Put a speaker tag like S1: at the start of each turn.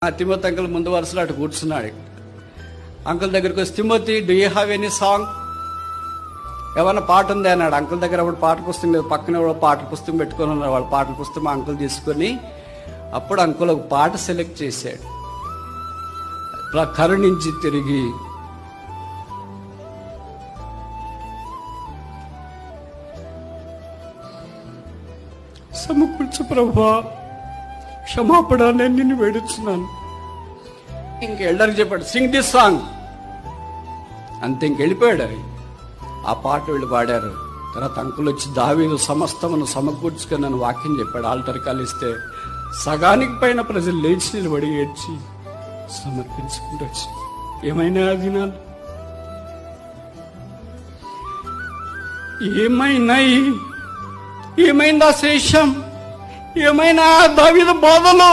S1: Timothy uncle ముందు వరుసలో అటు కూర్చున్నాడు. అంకుల్ దగ్గరికి వచ్చి, Timothy, do you have any song, ఏమన్నా పాట ఉంది అన్నాడు. అంకుల్ దగ్గర అప్పుడు పాట పుస్తకం లేదు, పక్కన పాట పుస్తకం పెట్టుకొని ఉన్నారు. వాళ్ళ పాటల పుస్తకం అంకుల్ తీసుకొని అప్పుడు అంకుల్ ఒక పాట సెలెక్ట్ చేశాడు. కరుణించి తిరిగి సమకూర్చు ప్రభువా, క్షమాపణ, నేను నిన్ను వేడుచున్నాను. ఇంకెళ్ళడానికి చెప్పాడు, సింగ్ దిస్ సాంగ్ అంతే. ఇంకెళ్ళిపోయాడు. అవి ఆ పాట వీళ్ళు పాడారు. తర్వాత అంకులు వచ్చి, దావీదు సమస్తమును సమకూర్చుకొని నన్ను వాక్యం చెప్పాడు. ఆల్టర్ కాలిస్తే సగానికి పైన ప్రజలు లేచి నిలబడి ఏడ్చి సమర్పించుకుంటూ వచ్చి, ఏమైనా దినాలు, ఏమైందా శేషం, ఏమైనా దావీదు బోధలు,